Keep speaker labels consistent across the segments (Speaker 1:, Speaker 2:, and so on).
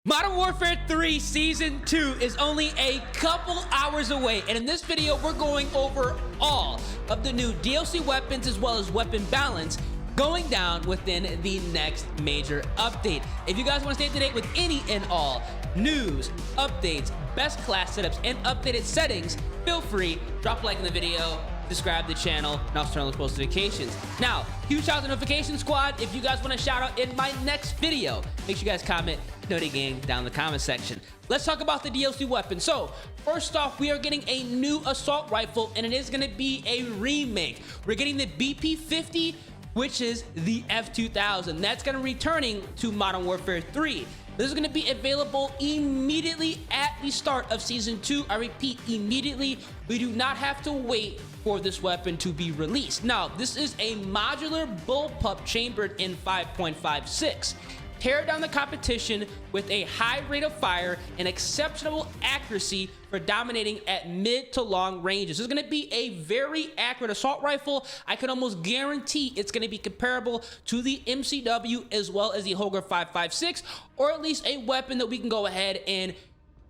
Speaker 1: Modern Warfare 3 Season 2 is only a couple hours away, and in this video, we're going over all of the new DLC weapons as well as weapon balance going down within the next major update. If you guys want to stay up to date with any and all news, updates, best class setups, and updated settings, feel free, drop a like in the video, subscribe to the channel, and also turn on those post notifications. Now, huge shout out to the notification squad. If you guys want a shout out in my next video, make sure you guys comment Noti Gang down in the comment section. Let's talk about the DLC weapon. So, first off, we are getting a new assault rifle, and it is going to be a remake. We're getting the BP-50, which is the F2000. That's going to be returning to Modern Warfare 3. This is going to be available immediately at the start of Season 2. I repeat, immediately. We do not have to wait for this weapon to be released. Now, this is a modular bullpup chambered in 5.56. Tear down the competition with a high rate of fire and exceptional accuracy for dominating at mid to long ranges. This is going to be a very accurate assault rifle. I can almost guarantee it's going to be comparable to the MCW as well as the Hoger 5.56, or at least a weapon that we can go ahead and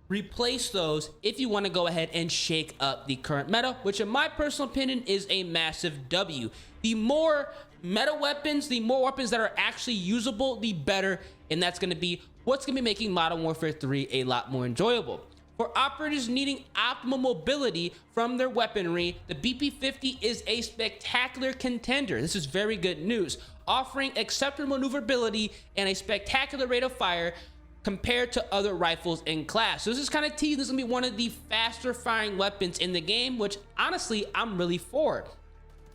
Speaker 1: replace those if you want to go ahead and shake up the current meta, which in my personal opinion is a massive W. The more meta weapons, the more weapons that are actually usable, the better, and that's going to be what's going to be making Modern Warfare 3 a lot more enjoyable. For operators needing optimal mobility from their weaponry, the BP-50 is a spectacular contender. This is very good news, offering exceptional maneuverability and a spectacular rate of fire compared to other rifles in class. So this is kind of teasing. This is gonna be one of the faster firing weapons in the game, which honestly, I'm really for.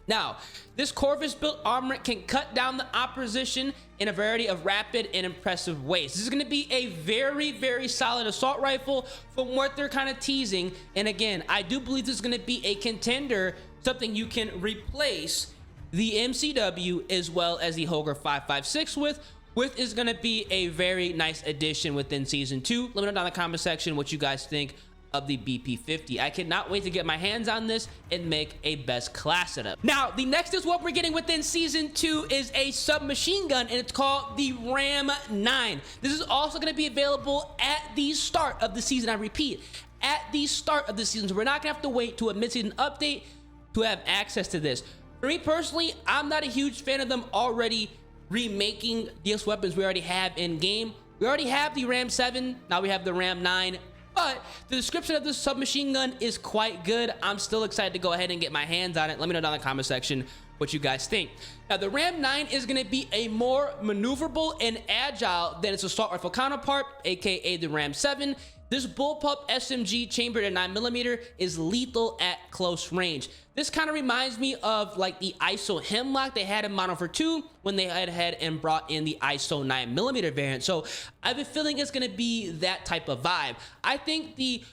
Speaker 1: Now, this Corvus built armor can cut down the opposition in a variety of rapid and impressive ways. This is gonna be a very, very solid assault rifle from what they're kind of teasing. And again, I do believe this is gonna be a contender, something you can replace the MCW as well as the Hoger 5.56 with is going to be a very nice addition within Season 2. Let me know down in the comment section what you guys think of the BP-50. I cannot wait to get my hands on this and make a best class setup. Now, the next is what we're getting within Season 2 is a submachine gun, and it's called the Ram 9. This is also going to be available at the start of the season. I repeat, at the start of the season. So we're not going to have to wait to a mid-season update to have access to this. For me personally, I'm not a huge fan of them already remaking DS weapons we already have in game. We already have the Ram 7, now we have the Ram 9, but the description of this submachine gun is quite good. I'm still excited to go ahead and get my hands on it. Let me know down in the comment section what you guys think. Now, the Ram 9 is going to be a more maneuverable and agile than its assault rifle counterpart, aka the Ram 7. This bullpup SMG chambered at 9mm is lethal at close range. This kind of reminds me of like the ISO Hemlock they had in Modern Warfare 2 when they had and brought in the ISO 9mm variant. So I have a feeling it's going to be that type of vibe. I think the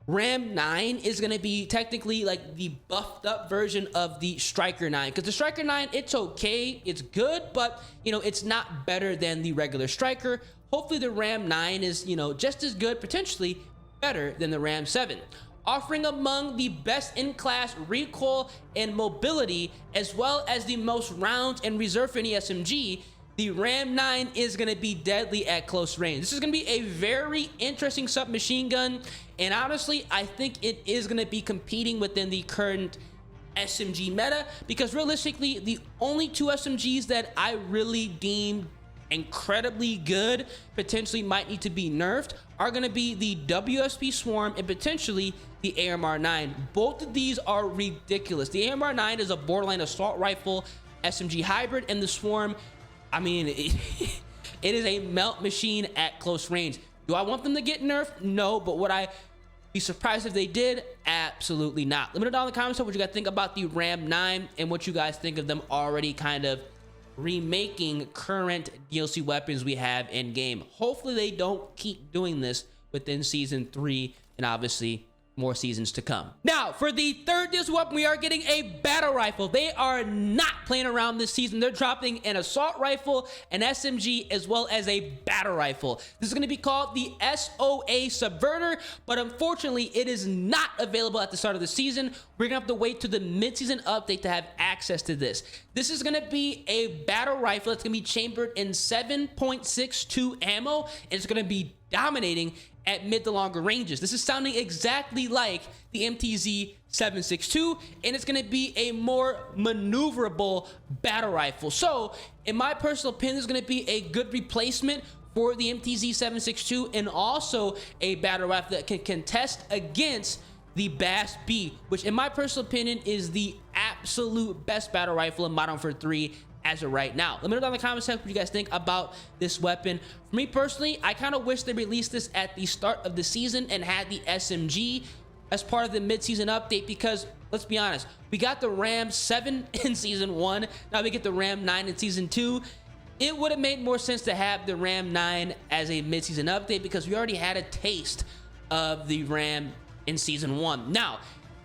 Speaker 1: Ram 9 is going to be technically like the buffed up version of the Striker 9, because the Striker 9, it's okay, it's good, but you know, it's not better than the regular Striker. Hopefully the Ram 9 is, you know, just as good, potentially better than the Ram 7. Offering among the best in class recoil and mobility, as well as the most rounds and reserve for any SMG, the Ram 9 is going to be deadly at close range. This is going to be a very interesting submachine gun, and honestly, I think it is going to be competing within the current SMG meta, because realistically, the only two SMGs that I really deem incredibly good, potentially might need to be nerfed, are going to be the WSP Swarm and potentially the AMR9. Both of these are ridiculous. The AMR9 is a borderline assault rifle SMG hybrid, and the Swarm, I mean, it is a melt machine at close range. Do I want them to get nerfed? No, but would I be surprised if they did? Absolutely not. Let me know down in the comments what you guys think about the Ram 9 and what you guys think of them already kind of remaking current DLC weapons we have in game. Hopefully they don't keep doing this within Season 3 and obviously more seasons to come. Now, for the third DLC weapon, we are getting a battle rifle. They are not playing around this season. They're dropping an assault rifle, an SMG, as well as a battle rifle. This is going to be called the SOA Subverter, but unfortunately, it is not available at the start of the season. We're going to have to wait to the mid-season update to have access to this. This is going to be a battle rifle that's going to be chambered in 7.62 ammo, and it's going to be dominating at mid to longer ranges. This is sounding exactly like the MTZ 762, and it's going to be a more maneuverable battle rifle. So in my personal opinion, it's going to be a good replacement for the MTZ 762, and also a battle rifle that can contest against the Bass B, which in my personal opinion is the absolute best battle rifle in Modern Warfare 3 as of right now. Let me know down in the comment section what you guys think about this weapon. For me personally, I kind of wish they released this at the start of the season and had the SMG as part of the mid-season update, because let's be honest, we got the Ram 7 in Season 1, now we get the Ram 9 in Season 2. It would have made more sense to have the Ram 9 as a mid-season update, because we already had a taste of the Ram in Season 1. Now,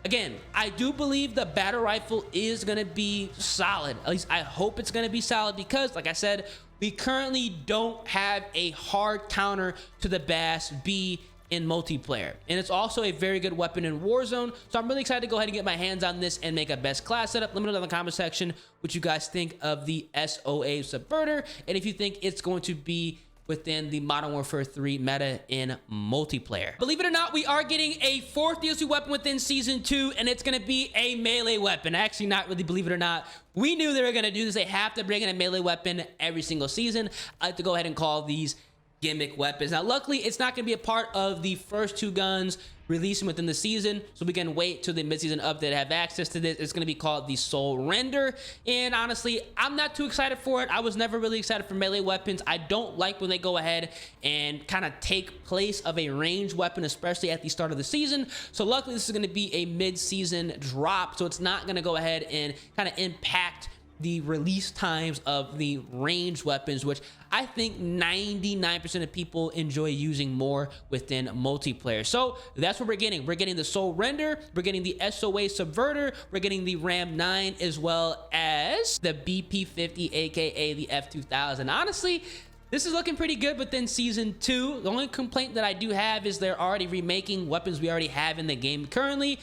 Speaker 1: again, I do believe the battle rifle is going to be solid. At least I hope it's going to be solid, because like I said, we currently don't have a hard counter to the Bass B in multiplayer, and it's also a very good weapon in Warzone. So I'm really excited to go ahead and get my hands on this and make a best class setup. Let me know down in the comment section what you guys think of the SOA Subverter, and if you think it's going to be within the Modern Warfare 3 meta in multiplayer. Believe it or not, we are getting a 4th DLC weapon within Season 2, and it's gonna be a melee weapon. Actually, not really, believe it or not. We knew they were gonna do this. They have to bring in a melee weapon every single season. I like to go ahead and call these gimmick weapons. Now, luckily, it's not gonna be a part of the first 2 guns releasing within the season, so we can wait till the mid-season update to have access to this. It's going to be called the Soul Render, and honestly, I'm not too excited for it. I was never really excited for melee weapons. I don't like when they go ahead and kind of take place of a ranged weapon, especially at the start of the season. So luckily, this is going to be a mid-season drop, so it's not going to go ahead and kind of impact the release times of the ranged weapons, which I think 99% of people enjoy using more within multiplayer. So that's what we're getting. We're getting the Soul Render, we're getting the SOA Subverter, we're getting the Ram 9, as well as the BP50, aka the F2000. Honestly, this is looking pretty good within Season 2. The only complaint that I do have is they're already remaking weapons we already have in the game currently,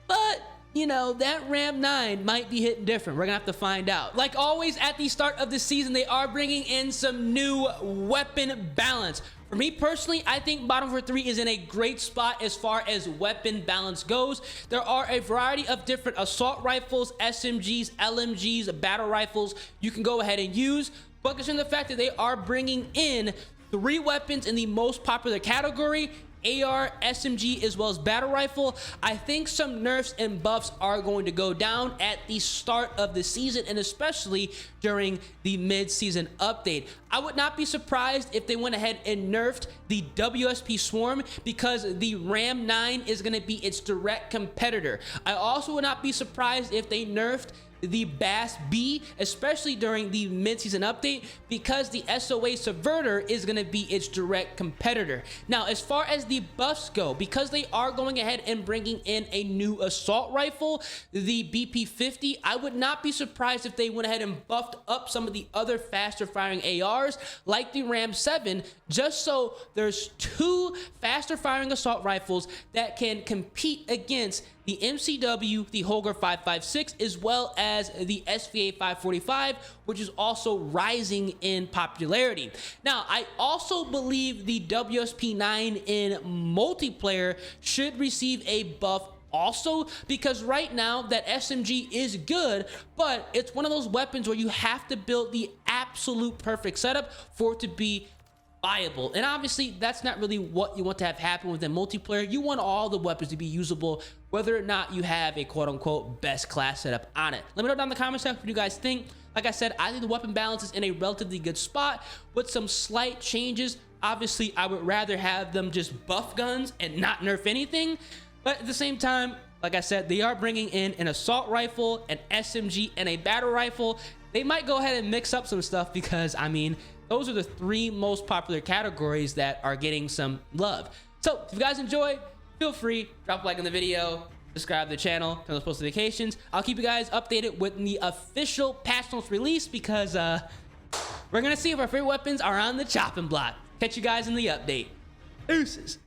Speaker 1: but you know, that Ram 9 might be hitting different. We're gonna have to find out. Like always, at the start of the season, they are bringing in some new weapon balance. For me personally, I think Modern Warfare 3 is in a great spot as far as weapon balance goes. There are a variety of different assault rifles, SMGs, LMGs, battle rifles you can go ahead and use. But considering the fact that they are bringing in 3 weapons in the most popular category, AR, SMG, as well as battle rifle, I think some nerfs and buffs are going to go down at the start of the season, and especially during the mid-season update. I would not be surprised if they went ahead and nerfed the WSP Swarm, because the Ram 9 is going to be its direct competitor. I also would not be surprised if they nerfed the Bass B, especially during the mid-season update, because the SOA Subverter is going to be its direct competitor. Now, as far as the buffs go, because they are going ahead and bringing in a new assault rifle, the BP50, I would not be surprised if they went ahead and buffed up some of the other faster firing ARs, like the Ram 7, just so there's 2 faster firing assault rifles that can compete against the MCW, the Holger 556, as well as the SVA 545, which is also rising in popularity. Now, I also believe the WSP 9 in multiplayer should receive a buff also, because right now that SMG is good, but it's one of those weapons where you have to build the absolute perfect setup for it to be viable. And obviously, that's not really what you want to have happen within multiplayer. You want all the weapons to be usable, whether or not you have a quote-unquote best class setup on it. Let me know down in the comment section what you guys think. Like I said, I think the weapon balance is in a relatively good spot with some slight changes. Obviously, I would rather have them just buff guns and not nerf anything. But at the same time, like I said, they are bringing in an assault rifle, an SMG, and a battle rifle. They might go ahead and mix up some stuff, because, I mean, those are the 3 most popular categories that are getting some love. So if you guys enjoyed, feel free, drop a like on the video, subscribe to the channel, turn those post notifications. I'll keep you guys updated with the official patch notes release, because we're gonna see if our favorite weapons are on the chopping block. Catch you guys in the update. Deuces.